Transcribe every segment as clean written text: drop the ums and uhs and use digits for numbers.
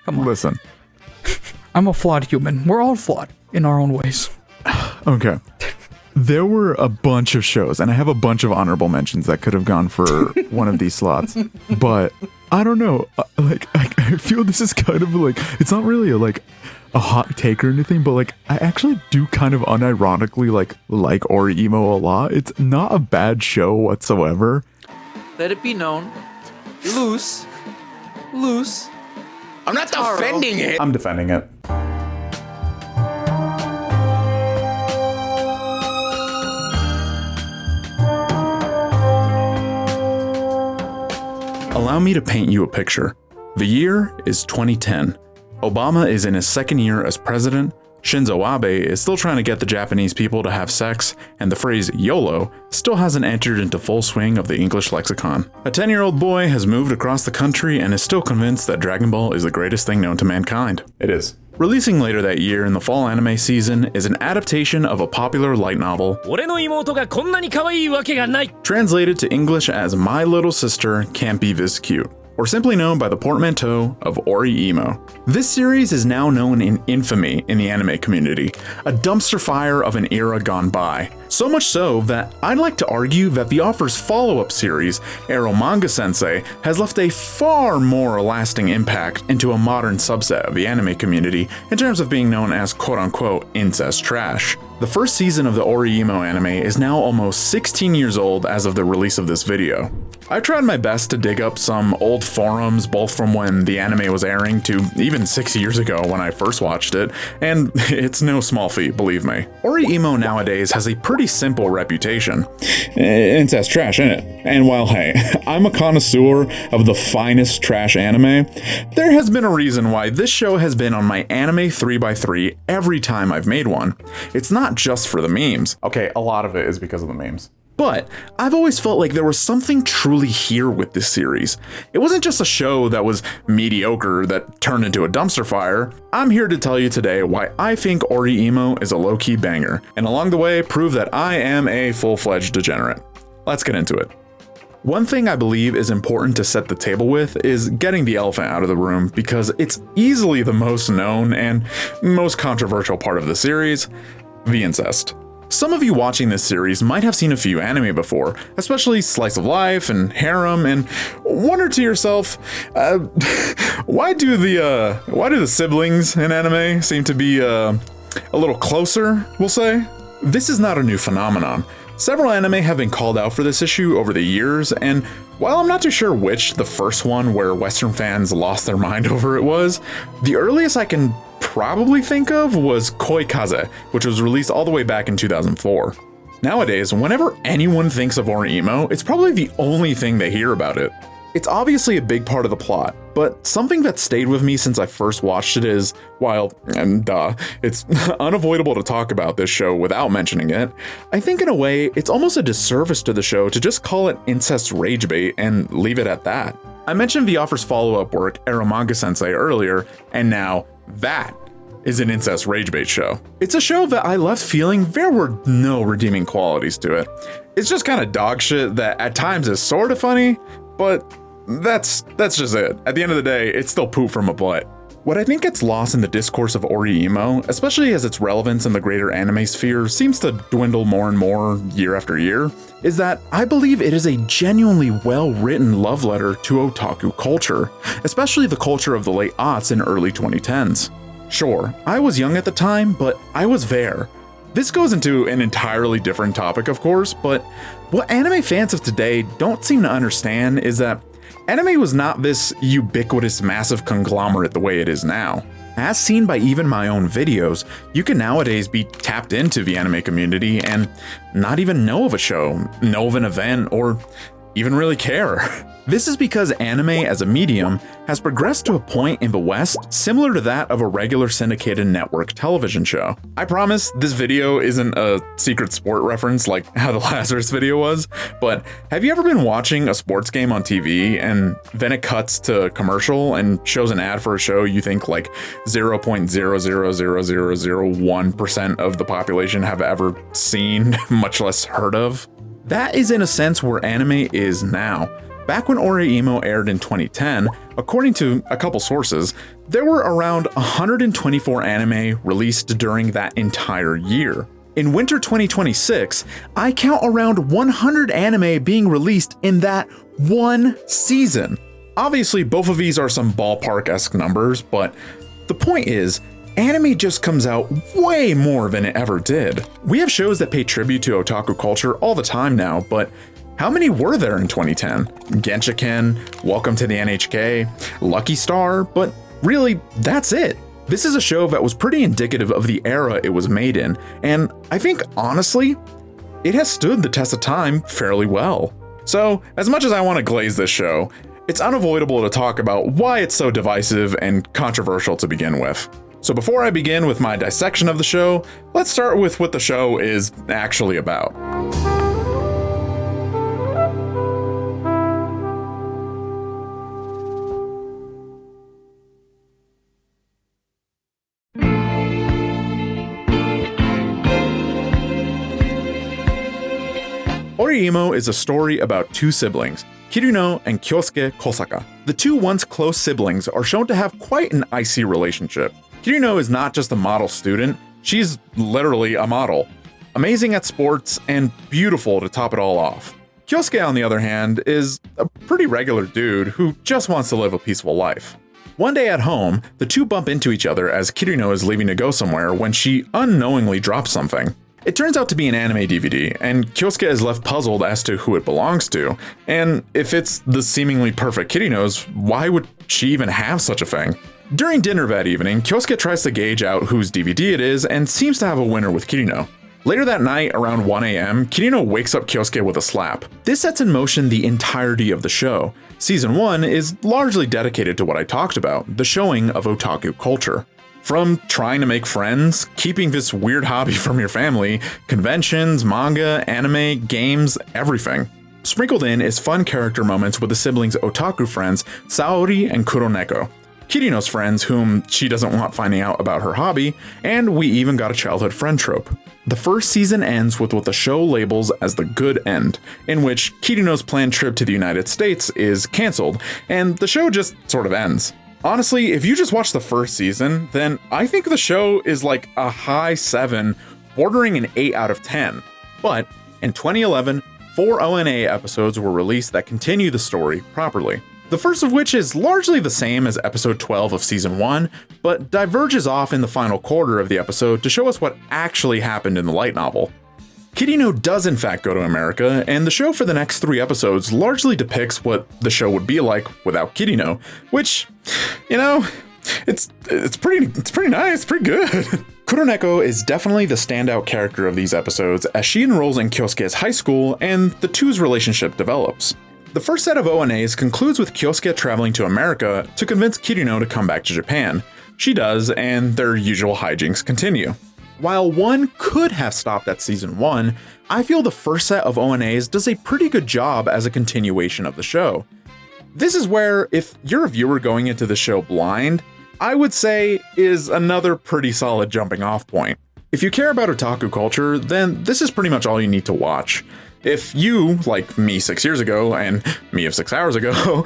Come on. Listen. I'm a flawed human. We're all flawed in our own ways. Okay. There were a bunch of shows, and I have a bunch of honorable mentions that could have gone for one of these slots. But I don't know. I feel this is kind of like, it's not really a hot take or anything, but like I actually do kind of unironically like Orihimo a lot. It's not a bad show whatsoever. Let it be known. Loose. I'm not defending it. I'm defending it. Allow me to paint you a picture. The year is 2010. Obama is in his second year as president, Shinzo Abe is still trying to get the Japanese people to have sex, and the phrase YOLO still hasn't entered into full swing of the English lexicon. A 10-year-old boy has moved across the country and is still convinced that Dragon Ball is the greatest thing known to mankind. It is. Releasing later that year in the fall anime season is an adaptation of a popular light novel, translated to English as My Little Sister Can't Be This Cute, or simply known by the portmanteau of Orihimo. This series is now known in infamy in the anime community, a dumpster fire of an era gone by. So much so that I'd like to argue that the author's follow-up series, Eromanga Sensei, has left a far more lasting impact into a modern subset of the anime community in terms of being known as quote-unquote incest trash. The first season of the Orihimo anime is now almost 16 years old as of the release of this video. I tried my best to dig up some old forums, both from when the anime was airing to even 6 years ago when I first watched it, and it's no small feat, believe me. Orihimo nowadays has a pretty simple reputation. Incest trash, innit? And while hey, I'm a connoisseur of the finest trash anime, there has been a reason why this show has been on my anime 3x3 every time I've made one. It's not just for the memes. Okay, a lot of it is because of the memes. But I've always felt like there was something truly here with this series. It wasn't just a show that was mediocre that turned into a dumpster fire. I'm here to tell you today why I think Orihimo is a low-key banger, and along the way prove that I am a full-fledged degenerate. Let's get into it. One thing I believe is important to set the table with is getting the elephant out of the room, because it's easily the most known and most controversial part of the series: the incest. Some of you watching this series might have seen a few anime before, especially Slice of Life and Harem, and wonder to yourself, why do the siblings in anime seem to be a little closer, we'll say? This is not a new phenomenon. Several anime have been called out for this issue over the years, and while I'm not too sure which the first one where Western fans lost their mind over it was, the earliest I can probably think of was Koi Kaze, which was released all the way back in 2004. Nowadays, whenever anyone thinks of Orihimo, it's probably the only thing they hear about it. It's obviously a big part of the plot, but something that stayed with me since I first watched it is, while, it's unavoidable to talk about this show without mentioning it, I think in a way, it's almost a disservice to the show to just call it incest rage bait and leave it at that. I mentioned the author's follow-up work, Eromanga Sensei, earlier, and now that is an incest rage bait show. It's a show that I left feeling there were no redeeming qualities to it. It's just kind of dog shit that at times is sort of funny, but that's just it. At the end of the day, it's still poop from a butt. What I think gets lost in the discourse of Orihimo, especially as its relevance in the greater anime sphere seems to dwindle more and more year after year, is that I believe it is a genuinely well-written love letter to otaku culture, especially the culture of the late aughts and early 2010s. Sure, I was young at the time, but I was there. This goes into an entirely different topic, of course, but what anime fans of today don't seem to understand is that anime was not this ubiquitous massive conglomerate the way it is now. As seen by even my own videos, you can nowadays be tapped into the anime community and not even know of a show, know of an event, or even really care. This is because anime as a medium has progressed to a point in the West similar to that of a regular syndicated network television show. I promise this video isn't a secret sport reference like how the Lazarus video was, but have you ever been watching a sports game on TV and then it cuts to commercial and shows an ad for a show you think like 0.0000001% of the population have ever seen, much less heard of? That is in a sense where anime is now. Back when Oreimo aired in 2010, according to a couple sources, there were around 124 anime released during that entire year. In winter 2026, I count around 100 anime being released in that one season. Obviously, both of these are some ballpark-esque numbers, but the point is, anime just comes out way more than it ever did. We have shows that pay tribute to otaku culture all the time now, but how many were there in 2010? Genshiken, Welcome to the NHK, Lucky Star, but really, that's it. This is a show that was pretty indicative of the era it was made in, and I think, honestly, it has stood the test of time fairly well. So, as much as I want to glaze this show, it's unavoidable to talk about why it's so divisive and controversial to begin with. So before I begin with my dissection of the show, let's start with what the show is actually about. Oreimo is a story about two siblings, Kirino and Kyosuke Kosaka. The two once close siblings are shown to have quite an icy relationship. Kirino is not just a model student, she's literally a model. Amazing at sports and beautiful to top it all off. Kyosuke, on the other hand, is a pretty regular dude who just wants to live a peaceful life. One day at home, the two bump into each other as Kirino is leaving to go somewhere when she unknowingly drops something. It turns out to be an anime DVD, and Kyosuke is left puzzled as to who it belongs to, and if it's the seemingly perfect Kirino's, why would she even have such a thing? During dinner that evening, Kyosuke tries to gauge out whose DVD it is and seems to have a winner with Kirino. Later that night, around 1 a.m., Kirino wakes up Kyosuke with a slap. This sets in motion the entirety of the show. Season 1 is largely dedicated to what I talked about, the showing of otaku culture. From trying to make friends, keeping this weird hobby from your family, conventions, manga, anime, games, everything. Sprinkled in is fun character moments with the siblings' otaku friends Saori and Kuroneko, Kirino's friends whom she doesn't want finding out about her hobby, and we even got a childhood friend trope. The first season ends with what the show labels as the good end, in which Kirino's planned trip to the United States is cancelled, and the show just sort of ends. Honestly, if you just watch the first season, then I think the show is like a high 7, bordering an 8 out of 10. But in 2011, 4 ONA episodes were released that continue the story properly. The first of which is largely the same as episode 12 of season 1, but diverges off in the final quarter of the episode to show us what actually happened in the light novel. Kirino does in fact go to America, and the show for the next 3 episodes largely depicts what the show would be like without Kirino, which, you know, it's pretty nice, pretty good. Kuroneko is definitely the standout character of these episodes as she enrolls in Kyosuke's high school and the two's relationship develops. The first set of ONAs concludes with Kyosuke traveling to America to convince Kirino to come back to Japan. She does, and their usual hijinks continue. While one could have stopped at season 1, I feel the first set of ONAs does a pretty good job as a continuation of the show. This is where, if you're a viewer going into the show blind, I would say is another pretty solid jumping off point. If you care about otaku culture, then this is pretty much all you need to watch. If you, like me 6 years ago and me of 6 hours ago,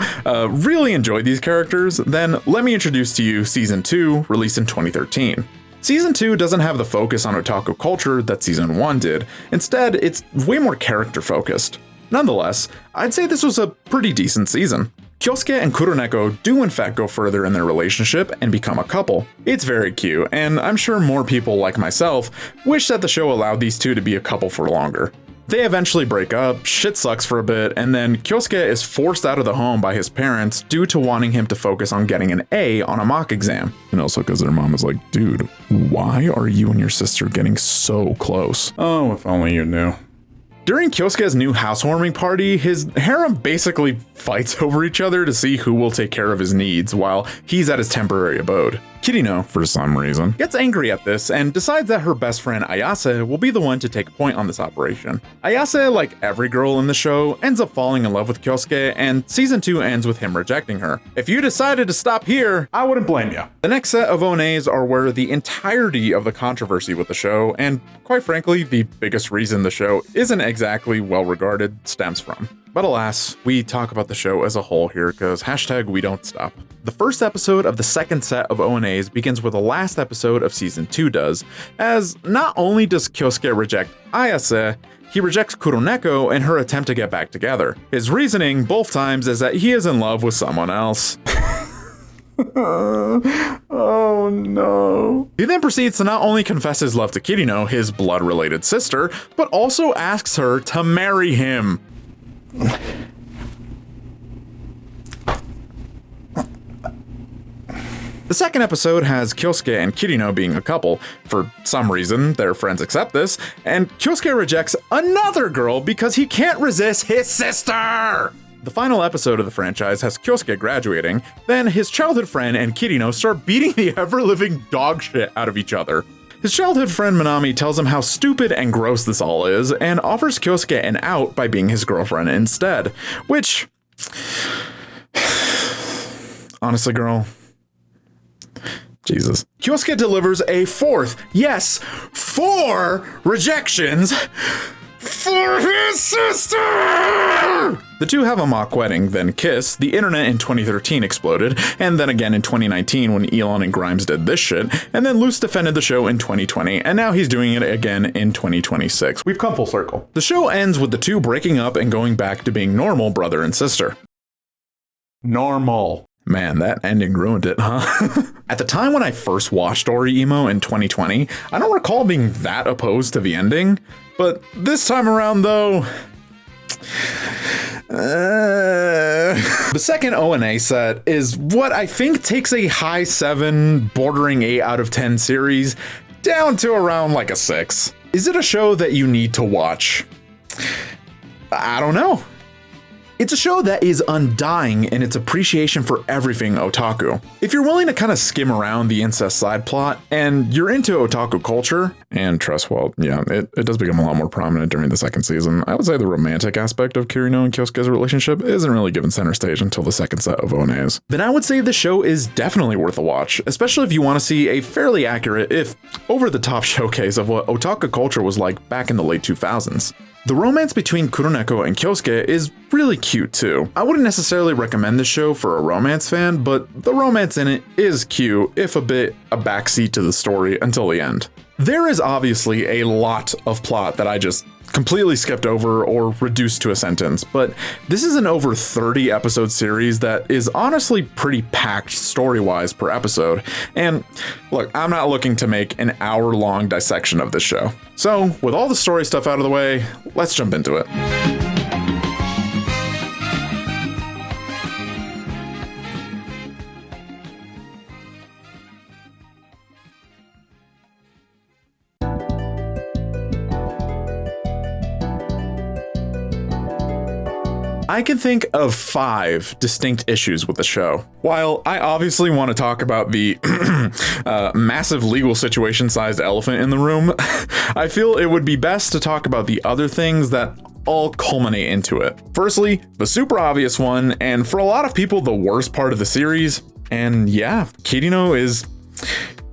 really enjoyed these characters, then let me introduce to you Season 2, released in 2013. Season 2 doesn't have the focus on otaku culture that Season 1 did. Instead, it's way more character focused. Nonetheless, I'd say this was a pretty decent season. Kyosuke and Kuroneko do in fact go further in their relationship and become a couple. It's very cute, and I'm sure more people like myself wish that the show allowed these two to be a couple for longer. They eventually break up, shit sucks for a bit, and then Kyosuke is forced out of the home by his parents due to wanting him to focus on getting an A on a mock exam. And also because their mom is like, dude, why are you and your sister getting so close? Oh, if only you knew. During Kyosuke's new housewarming party, his harem basically fights over each other to see who will take care of his needs while he's at his temporary abode. Kirino, for some reason, gets angry at this and decides that her best friend Ayase will be the one to take point on this operation. Ayase, like every girl in the show, ends up falling in love with Kyosuke, and season 2 ends with him rejecting her. If you decided to stop here, I wouldn't blame you. The next set of ONAs are where the entirety of the controversy with the show, and quite frankly, the biggest reason the show isn't exactly well regarded, stems from. But alas, we talk about the show as a whole here because hashtag we don't stop. The first episode of the second set of ONAs begins where the last episode of season 2 does, as not only does Kyosuke reject Ayase, he rejects Kuroneko in her attempt to get back together. His reasoning both times is that he is in love with someone else. Oh no. He then proceeds to not only confess his love to Kirino, his blood-related sister, but also asks her to marry him. The second episode has Kyosuke and Kirino being a couple. For some reason, their friends accept this, and Kyosuke rejects another girl because he can't resist his sister! The final episode of the franchise has Kyosuke graduating, then his childhood friend and Kirino start beating the ever-living dog shit out of each other. His childhood friend Minami tells him how stupid and gross this all is, and offers Kyosuke an out by being his girlfriend instead, which... honestly, girl... Jesus. Kyosuke delivers a fourth, yes, 4 rejections for his sister! The two have a mock wedding, then kiss, the internet in 2013 exploded, and then again in 2019 when Elon and Grimes did this shit, and then Luce defended the show in 2020, and now he's doing it again in 2026. We've come full circle. The show ends with the two breaking up and going back to being normal brother and sister. Normal. Man, that ending ruined it, huh? At the time when I first watched Emo in 2020, I don't recall being that opposed to the ending, but this time around though... The second ONA set is what I think takes a high 7, bordering 8 out of 10 series down to around like a 6. Is it a show that you need to watch? I don't know. It's a show that is undying in its appreciation for everything otaku. If you're willing to kind of skim around the incest side plot, and you're into otaku culture, and trust, well, yeah, it does become a lot more prominent during the second season, I would say the romantic aspect of Kirino and Kyosuke's relationship isn't really given center stage until the second set of ONAs. Then I would say the show is definitely worth a watch, especially if you want to see a fairly accurate, if over-the-top showcase of what otaku culture was like back in the late 2000s. The romance between Kuroneko and Kyosuke is really cute too. I wouldn't necessarily recommend this show for a romance fan, but the romance in it is cute, if a bit a backseat to the story until the end. There is obviously a lot of plot that I just completely skipped over or reduced to a sentence, but this is an over 30 episode series that is honestly pretty packed story-wise per episode. And look, I'm not looking to make an hour-long dissection of this show. So with all the story stuff out of the way, let's jump into it. I can think of 5 distinct issues with the show. While I obviously want to talk about the massive legal situation sized elephant in the room, I feel it would be best to talk about the other things that all culminate into it. Firstly, the super obvious one, and for a lot of people the worst part of the series, and yeah, Kirino is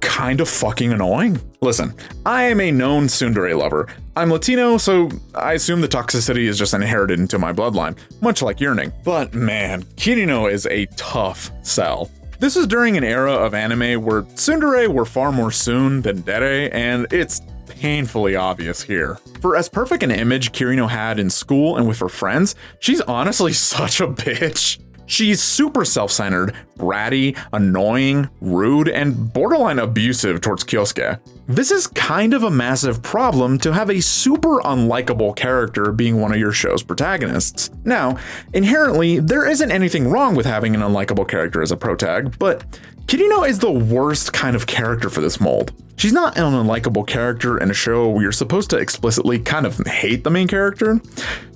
kind of fucking annoying. Listen, I am a known tsundere lover. I'm Latino, so I assume the toxicity is just inherited into my bloodline, much like yearning. But man, Kirino is a tough sell. This was during an era of anime where tsundere were far more soon than dere, and it's painfully obvious here. For as perfect an image Kirino had in school and with her friends, she's honestly such a bitch. She's super self-centered, bratty, annoying, rude, and borderline abusive towards Kyosuke. This is kind of a massive problem to have a super unlikable character being one of your show's protagonists. Now, inherently, there isn't anything wrong with having an unlikable character as a protag, but Kirino is the worst kind of character for this mold. She's not an unlikable character in a show where you're supposed to explicitly kind of hate the main character.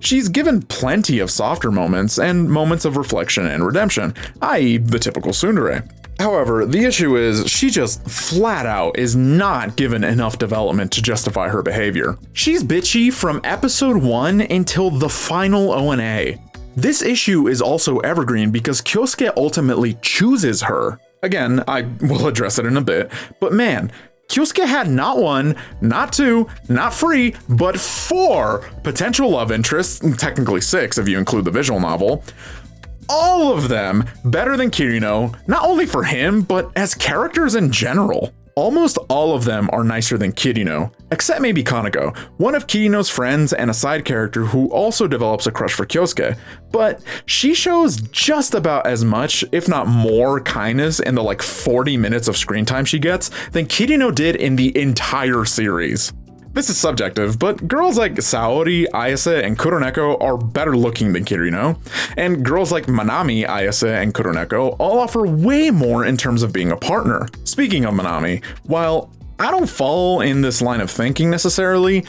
She's given plenty of softer moments and moments of reflection and redemption, i.e. the typical tsundere. However, the issue is she just flat out is not given enough development to justify her behavior. She's bitchy from episode 1 until the final ONA. This issue is also evergreen because Kyosuke ultimately chooses her. Again, I will address it in a bit, but man, Kyosuke had not one, not two, not three, but 4 potential love interests, technically 6 if you include the visual novel. All of them better than Kirino, not only for him, but as characters in general. Almost all of them are nicer than Kirino, except maybe Kaneko, one of Kirino's friends and a side character who also develops a crush for Kyosuke, but she shows just about as much, if not more, kindness in the 40 minutes of screen time she gets than Kirino did in the entire series. This is subjective, but girls like Saori, Ayase, and Kuroneko are better looking than Kirino, and girls like Manami, Ayase, and Kuroneko all offer way more in terms of being a partner. Speaking of Manami, while I don't fall in this line of thinking necessarily,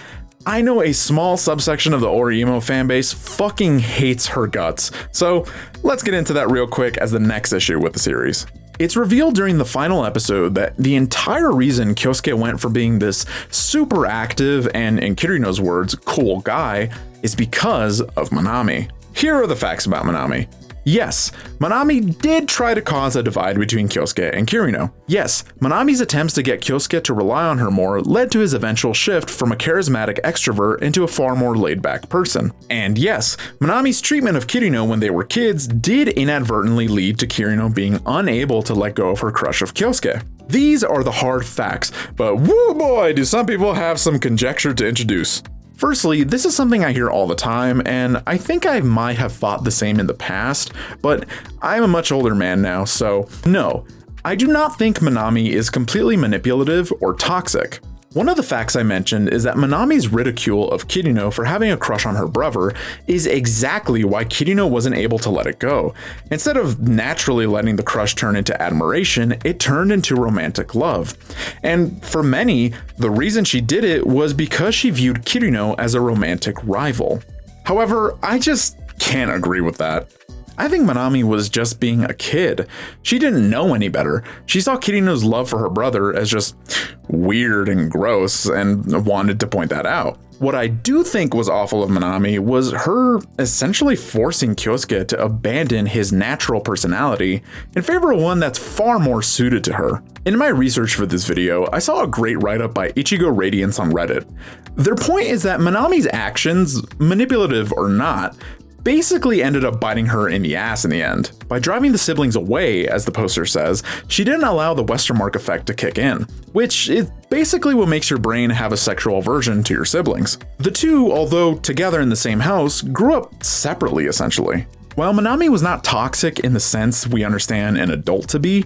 I know a small subsection of the Orimo fanbase fucking hates her guts, so let's get into that real quick as the next issue with the series. It's revealed during the final episode that the entire reason Kyosuke went from being this super active and, in Kirino's words, cool guy is because of Manami. Here are the facts about Manami. Yes, Manami did try to cause a divide between Kyosuke and Kirino. Yes, Manami's attempts to get Kyosuke to rely on her more led to his eventual shift from a charismatic extrovert into a far more laid-back person. And yes, Manami's treatment of Kirino when they were kids did inadvertently lead to Kirino being unable to let go of her crush of Kyosuke. These are the hard facts, but woo boy, do some people have some conjecture to introduce. Firstly, this is something I hear all the time, and I think I might have thought the same in the past, but I'm a much older man now, so no, I do not think Manami is completely manipulative or toxic. One of the facts I mentioned is that Manami's ridicule of Kirino for having a crush on her brother is exactly why Kirino wasn't able to let it go. Instead of naturally letting the crush turn into admiration, it turned into romantic love. And for many, the reason she did it was because she viewed Kirino as a romantic rival. However, I just can't agree with that. I think Manami was just being a kid. She didn't know any better. She saw Kirino's love for her brother as just weird and gross and wanted to point that out. What I do think was awful of Manami was her essentially forcing Kyosuke to abandon his natural personality in favor of one that's far more suited to her. In my research for this video, I saw a great write-up by Ichigo Radiance on Reddit. Their point is that Manami's actions, manipulative or not, basically ended up biting her in the ass in the end. By driving the siblings away, as the poster says, she didn't allow the Westermark effect to kick in, which is basically what makes your brain have a sexual aversion to your siblings. The two, although together in the same house, grew up separately essentially. While Manami was not toxic in the sense we understand an adult to be,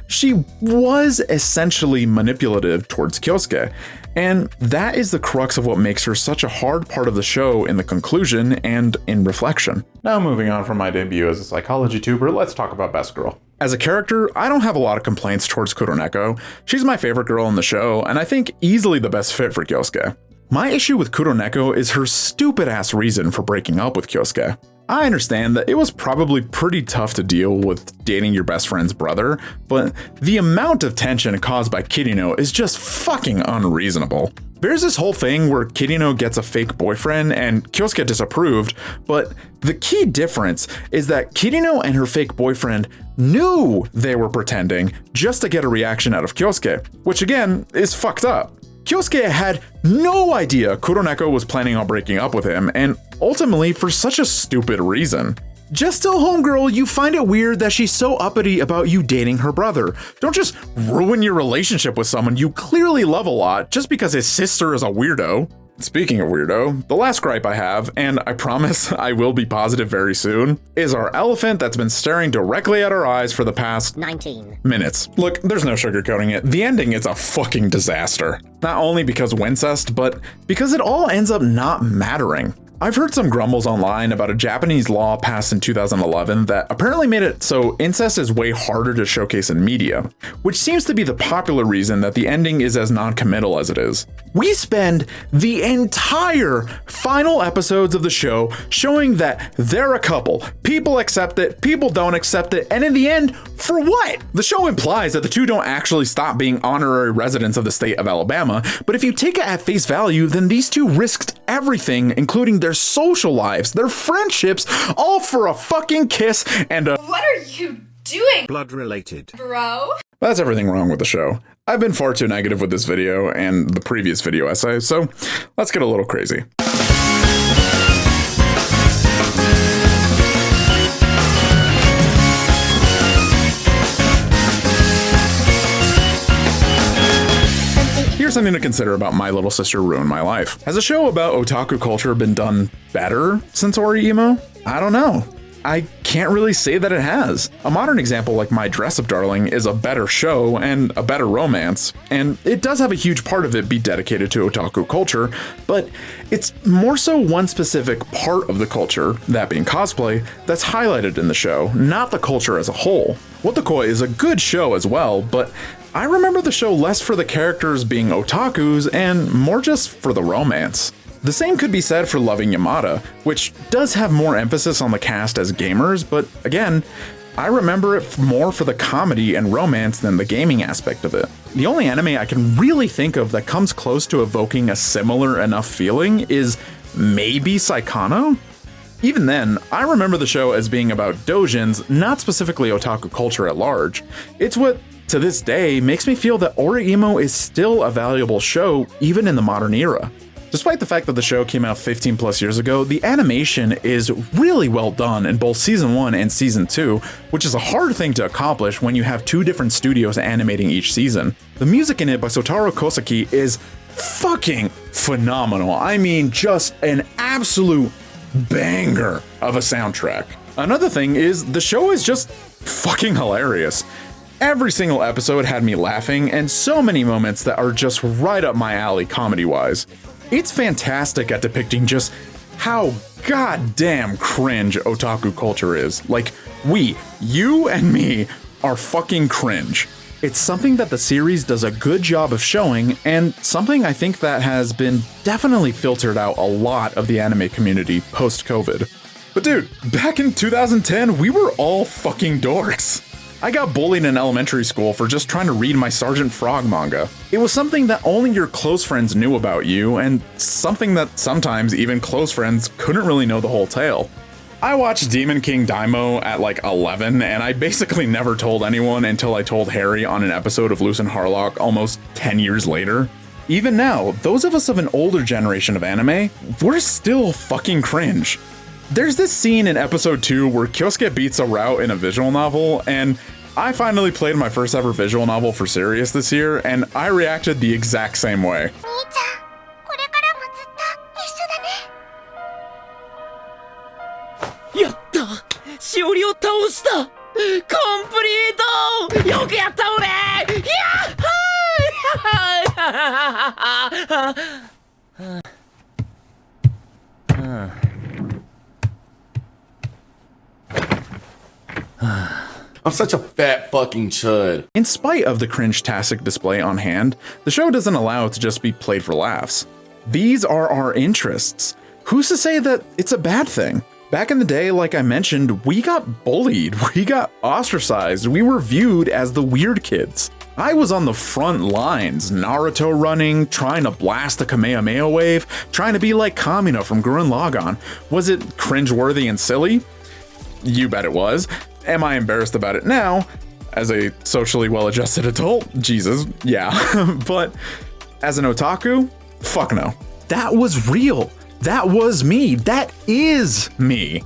she was essentially manipulative towards Kyosuke, and that is the crux of what makes her such a hard part of the show in the conclusion and in reflection. Now moving on from my debut as a psychology tuber, let's talk about Best Girl. As a character, I don't have a lot of complaints towards Kuroneko. She's my favorite girl in the show, and I think easily the best fit for Kyosuke. My issue with Kuroneko is her stupid ass reason for breaking up with Kyosuke. I understand that it was probably pretty tough to deal with dating your best friend's brother, but the amount of tension caused by Kirino is just fucking unreasonable. There's this whole thing where Kirino gets a fake boyfriend and Kyosuke disapproved, but the key difference is that Kirino and her fake boyfriend knew they were pretending just to get a reaction out of Kyosuke, which again is fucked up. Kyosuke had no idea Kuroneko was planning on breaking up with him, and ultimately for such a stupid reason. Just tell homegirl you find it weird that she's so uppity about you dating her brother. Don't just ruin your relationship with someone you clearly love a lot just because his sister is a weirdo. Speaking of weirdo, the last gripe I have, and I promise I will be positive very soon, is our elephant that's been staring directly at our eyes for the past 19 minutes. Look, there's no sugarcoating it. The ending is a fucking disaster. Not only because of incest, but because it all ends up not mattering. I've heard some grumbles online about a Japanese law passed in 2011 that apparently made it so incest is way harder to showcase in media, which seems to be the popular reason that the ending is as non-committal as it is. We spend the entire final episodes of the show showing that they're a couple. People accept it, people don't accept it, and in the end, for what? The show implies that the two don't actually stop being honorary residents of the state of Alabama, but if you take it at face value, then these two risked everything, including their social lives, their friendships, all for a fucking kiss and a— What are you doing, blood related, bro? That's everything wrong with the show. I've been far too negative with this video and the previous video essay, so let's get a little crazy. Here's something to consider about My Little Sister Ruined My Life. Has a show about otaku culture been done better since Ori-Imo? I don't know. I can't really say that it has. A modern example like My Dress Up Darling is a better show and a better romance, and it does have a huge part of it be dedicated to otaku culture, but it's more so one specific part of the culture, that being cosplay, that's highlighted in the show, not the culture as a whole. Wotakoi is a good show as well, but I remember the show less for the characters being otakus and more just for the romance. The same could be said for Loving Yamada, which does have more emphasis on the cast as gamers, but again, I remember it more for the comedy and romance than the gaming aspect of it. The only anime I can really think of that comes close to evoking a similar enough feeling is maybe Saikano? Even then, I remember the show as being about doujins, not specifically otaku culture at large. It's what, to this day, makes me feel that Ori-Imo is still a valuable show even in the modern era. Despite the fact that the show came out 15 plus years ago, the animation is really well done in both season 1 and season 2, which is a hard thing to accomplish when you have two different studios animating each season. The music in it by Sotaro Kosaki is fucking phenomenal. I mean, just an absolute banger of a soundtrack. Another thing is the show is just fucking hilarious. Every single episode had me laughing, and so many moments that are just right up my alley comedy-wise. It's fantastic at depicting just how goddamn cringe otaku culture is. Like, you and me, are fucking cringe. It's something that the series does a good job of showing, and something I think that has been definitely filtered out a lot of the anime community post-COVID. But dude, back in 2010, we were all fucking dorks. I got bullied in elementary school for just trying to read my Sergeant Frog manga. It was something that only your close friends knew about you, and something that sometimes even close friends couldn't really know the whole tale. I watched Demon King Daimo at like 11, and I basically never told anyone until I told Harry on an episode of Lucen Harlock almost 10 years later. Even now, those of us of an older generation of anime, we're still fucking cringe. There's this scene in episode 2 where Kyosuke beats a route in a visual novel, and I finally played my first ever visual novel for Sirius this year, and I reacted the exact same way. I'm such a fat fucking chud. In spite of the cringe-tastic display on hand, the show doesn't allow it to just be played for laughs. These are our interests. Who's to say that it's a bad thing? Back in the day, like I mentioned, we got bullied, we got ostracized, we were viewed as the weird kids. I was on the front lines, Naruto running, trying to blast the Kamehameha wave, trying to be like Kamina from Gurren Lagann. Was it cringeworthy and silly? You bet it was. Am I embarrassed about it now? As a socially well-adjusted adult? Jesus, yeah. But as an otaku? Fuck no. That was real. That was me. That is me.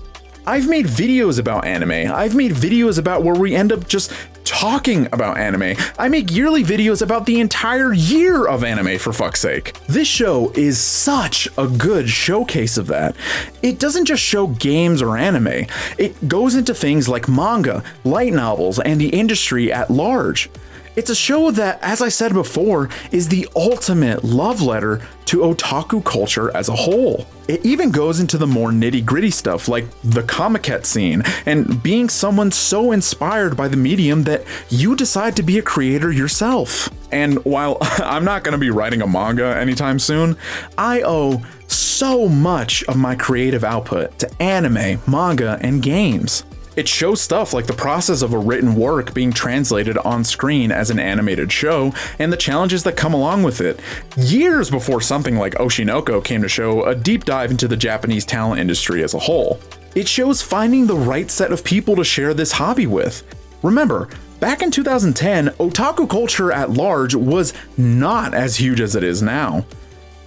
I've made videos about anime. I've made videos about where we end up just talking about anime. I make yearly videos about the entire year of anime, for fuck's sake. This show is such a good showcase of that. It doesn't just show games or anime. It goes into things like manga, light novels, and the industry at large. It's a show that, as I said before, is the ultimate love letter to otaku culture as a whole. It even goes into the more nitty-gritty stuff like the comiket scene and being someone so inspired by the medium that you decide to be a creator yourself. And while I'm not going to be writing a manga anytime soon, I owe so much of my creative output to anime, manga, and games. It shows stuff like the process of a written work being translated on screen as an animated show and the challenges that come along with it, years before something like Oshinoko came to show a deep dive into the Japanese talent industry as a whole. It shows finding the right set of people to share this hobby with. Remember, back in 2010, otaku culture at large was not as huge as it is now.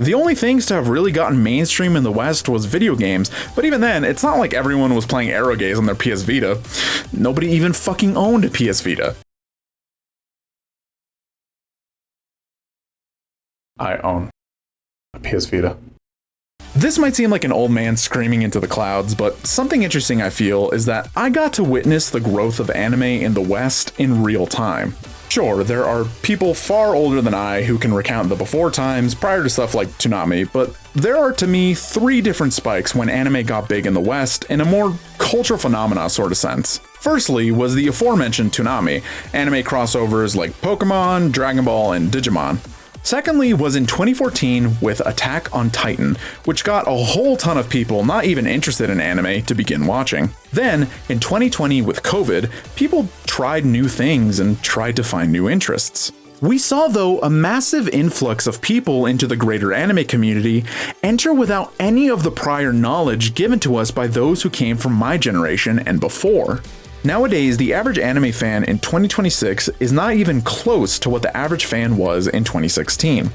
The only things to have really gotten mainstream in the West was video games, but even then, it's not like everyone was playing Aerogaze on their PS Vita. Nobody even fucking owned a PS Vita. I own a PS Vita. This might seem like an old man screaming into the clouds, but something interesting I feel is that I got to witness the growth of anime in the West in real time. Sure, there are people far older than I who can recount the before times prior to stuff like Toonami, but there are to me 3 different spikes when anime got big in the West in a more cultural phenomena sort of sense. Firstly was the aforementioned Toonami, anime crossovers like Pokemon, Dragon Ball, and Digimon. Secondly was in 2014 with Attack on Titan, which got a whole ton of people not even interested in anime to begin watching. Then, in 2020 with COVID, people tried new things and tried to find new interests. We saw, though, a massive influx of people into the greater anime community enter without any of the prior knowledge given to us by those who came from my generation and before. Nowadays, the average anime fan in 2026 is not even close to what the average fan was in 2016.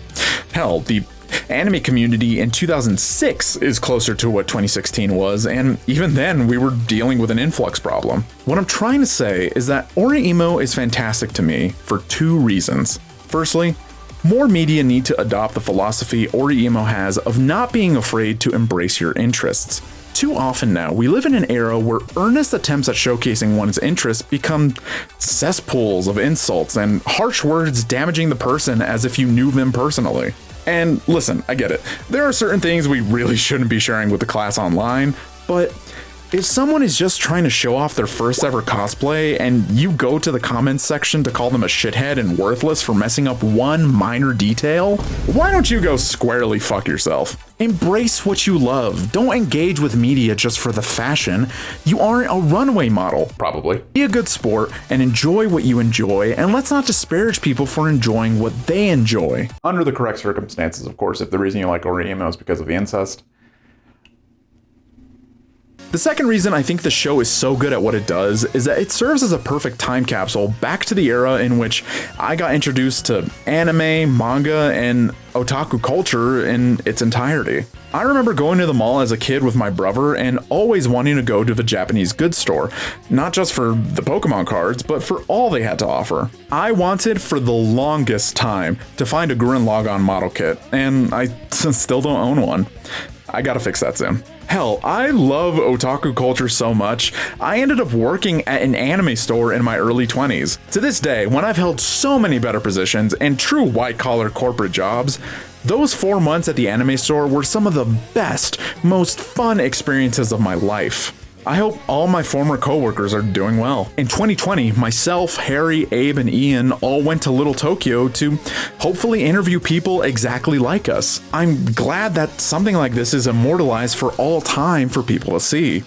Hell, the anime community in 2006 is closer to what 2016 was, and even then we were dealing with an influx problem. What I'm trying to say is that Ori-emo is fantastic to me for 2 reasons. Firstly, more media need to adopt the philosophy Ori-emo has of not being afraid to embrace your interests. Too often now, we live in an era where earnest attempts at showcasing one's interests become cesspools of insults and harsh words damaging the person as if you knew them personally. And listen, I get it. There are certain things we really shouldn't be sharing with the class online, but if someone is just trying to show off their first ever cosplay and you go to the comments section to call them a shithead and worthless for messing up one minor detail, why don't you go squarely fuck yourself? Embrace what you love. Don't engage with media just for the fashion. You aren't a runway model, probably. Be a good sport and enjoy what you enjoy, and let's not disparage people for enjoying what they enjoy. Under the correct circumstances, of course, if the reason you like Ori-emo is because of the incest. The second reason I think the show is so good at what it does is that it serves as a perfect time capsule back to the era in which I got introduced to anime, manga, and otaku culture in its entirety. I remember going to the mall as a kid with my brother and always wanting to go to the Japanese goods store, not just for the Pokemon cards, but for all they had to offer. I wanted for the longest time to find a Gurren Lagann model kit, and I still don't own one. I gotta fix that soon. Hell, I love otaku culture so much, I ended up working at an anime store in my early 20s. To this day, when I've held so many better positions and true white-collar corporate jobs, those 4 months at the anime store were some of the best, most fun experiences of my life. I hope all my former coworkers are doing well. In 2020, myself, Harry, Abe, and Ian all went to Little Tokyo to hopefully interview people exactly like us. I'm glad that something like this is immortalized for all time for people to see.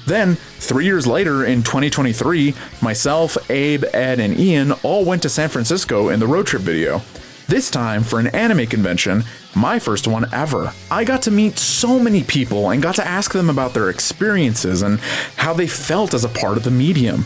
Then, 3 years later, in 2023, myself, Abe, Ed, and Ian all went to San Francisco in the road trip video. This time for an anime convention, my first one ever. I got to meet so many people and got to ask them about their experiences and how they felt as a part of the medium.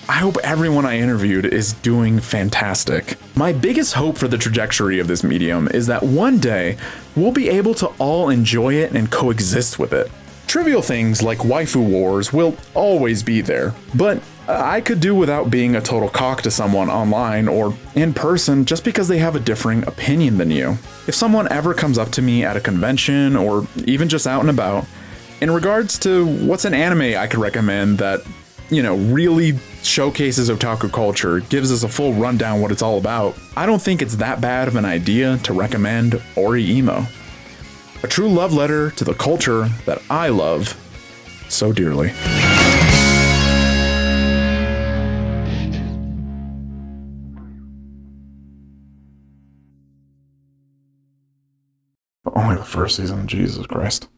I hope everyone I interviewed is doing fantastic. My biggest hope for the trajectory of this medium is that one day we'll be able to all enjoy it and coexist with it. Trivial things like waifu wars will always be there, but I could do without being a total cock to someone online or in person just because they have a differing opinion than you. If someone ever comes up to me at a convention or even just out and about, in regards to what's an anime I could recommend that, really showcases otaku culture, gives us a full rundown what it's all about, I don't think it's that bad of an idea to recommend Ori-emo. A true love letter to the culture that I love so dearly. Only the first season, Jesus Christ.